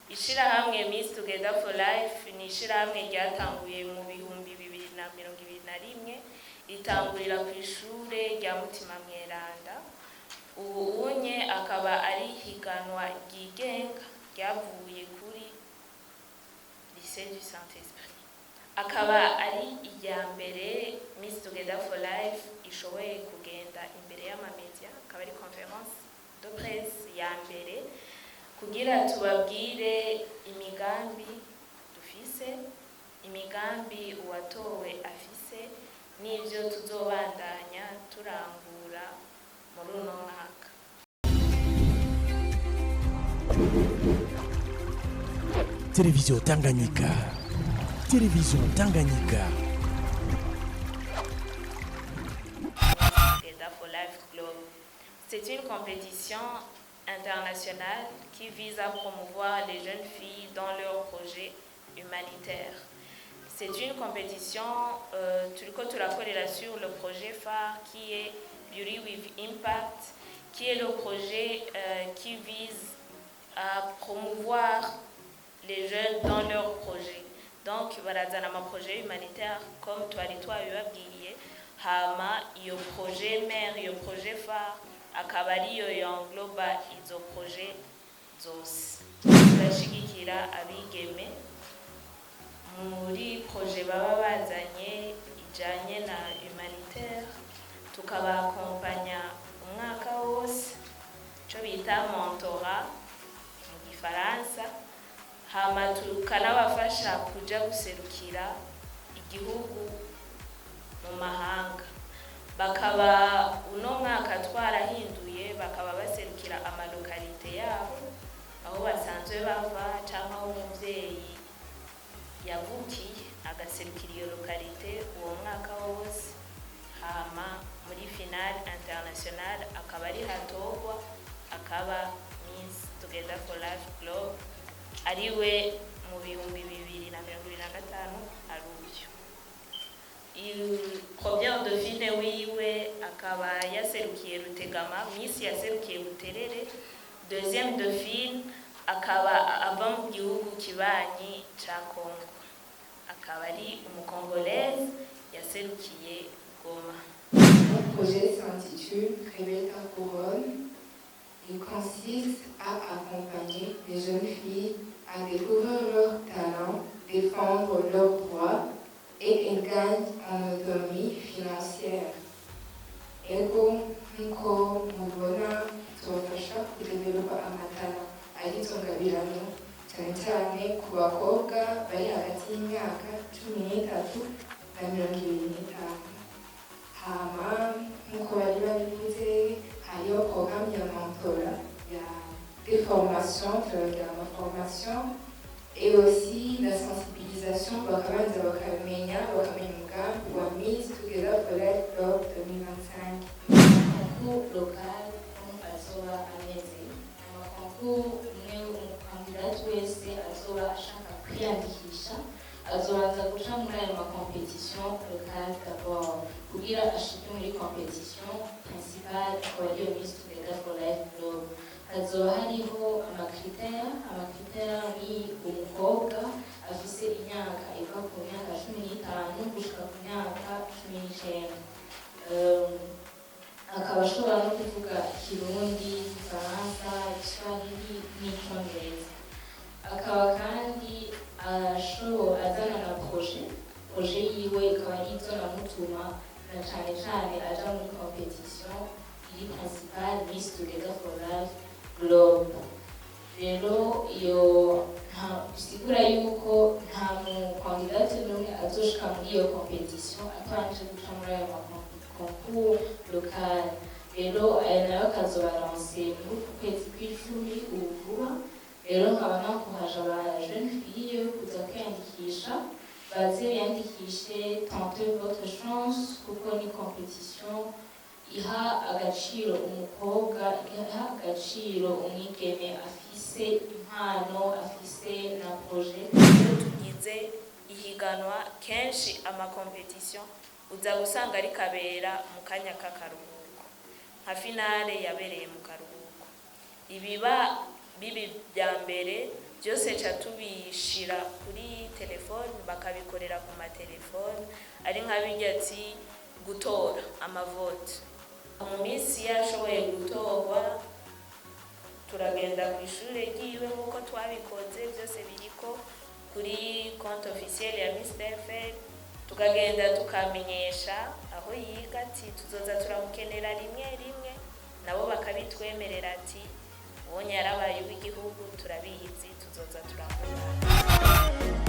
Ishirahamwe Miss Together for Life ni ishirahamwe ryatanguye mu bihumbi 2021 ritangurira ku ishure rya Mutima Mweranda. Ubu unye akaba ari higanwa ryigenga ryavuye kuri Lycée du Saint-Esprit. Akaba ari irya mbere Miss Together for Life ishoboye kugenda imbere y'amamedia, akaba ari conference de presse ya mbere kugira tubabwire imigambi dufise, imigambi uwatowe afise n'ivyo tuzobandanya turangura muri uno mwaka. Télévision Tanganyika. Télévision Tanganyika. Together for Life Club. C'est une compétition internationale qui vise à promouvoir les jeunes filles dans leurs projets humanitaires. C'est une compétition, turiko turakorera sur le projet phare qui est Beauty with Impact, qui est le projet qui vise à promouvoir les jeunes dans leurs projets. Donc barazana ama projet humanitaire comme twari twabibabwiye, hama iyo projet mère, iyo projet phare akaba ariyo yangloba izo projet zose. Turashigikira abigeme muri projet baba bazanye ijanye na humanitaire, tukabakompanya umwaka wose, ico bita mentorat mu gifaransa, hama tukanabafasha kuja guserukira igihugu mu mahanga. Bakaba uno mwaka twarahinduye, bakaba baserukira amalokalite yabo aho basanzwe bava canke aho umuvyeyi yavukiye agaserukira iyo lokalite uwo mwaka wose. Hama muri finale internationale akaba ari hatogwa akaba Miss Together for Life Club ariwe mu bihumbi 2025 ari uyu. Première dauphine wiwe akaba yaserukiye Rutegama, Miss yaserukiye Buterere. Deuxième dauphine akaba ava mu gihugu kibanyi ca Congo, akaba ari umukongolaise yaserukiye Goma. Notre projet s'intitule Réveille ta couronne. Il consiste à accompagner les jeunes filles à découvrir leurs talents, défendre leurs droits et elles gagnent en autonomie financière. Ego nkuko mubona tubafasha kudevelopa amatara arizo ngabirano cyane cyane ku bakobwa bari hagati y'imyaka 13 na 25. Hama nkuko bari babivuze hariyo programme ya mentorat, ya des formations, la formation et aussi la sensibilisation bakabanza bakamenya umugambi wa Miss Together for Life Club 2025. Concours local azoba ameze, amakoncours umwe umukandidati wese azoba ashaka kwiyandikisha azobanza guca muri ayo makompetition local d'abord kugira ashike muri competition principale akaba ariyo Miss Together for Life Club. Hazoba hariho amakritère ni umukobwa afise imyaka iva ku myaka 15 gushika ku myaka 19. Akaba ashobora no kuvuga Kirundi, Igifaransa, Igiswahili n'icongereza. Akaba kandi azana na projet yiwe ikaba ari izo namutuma na cane cane aja muri competition iri principale Miss Together for Life Club. Rero iyo bisigura yuko nta mukandidati n'umwe azoshika muri iyo competition atabanje guca muri ayo concours local. Rero ayo nayo akazobaranse muri uku kwezi kw'icumi ubu vuba. Rero nkaba nakuhaje aba jeune fille kuza kwiyandikisha, baze biyandikishe, tentez votre chance kuko ni competition iha agaciro umukobwa, iha agaciro umwigeme afise impano, afise na projet. Tugize ihiganwa kenshi amakompetition uza gusanga ari kabera mu kanya k'akaruhuko, nka finale yabereye mu karuhuko. Ibiba bibi bya mbere byose ca tubishira kuri telefone bakabikorera ku matelefone ari nka bijya ati gutora amavote. Mu minsi yashoboye gutorwa turagenda ku ishuri ryiwe nk'uko twabikoze, byose biriko kuri compte officiel ya Mr Fred, tukagenda tukamenyesha aho yiga ati tuzoza turamukenera rimwe rimwe, nabo bakabitwemerera ati ubonye yarabaye w'igihugu turabizi tuzoza turamubona.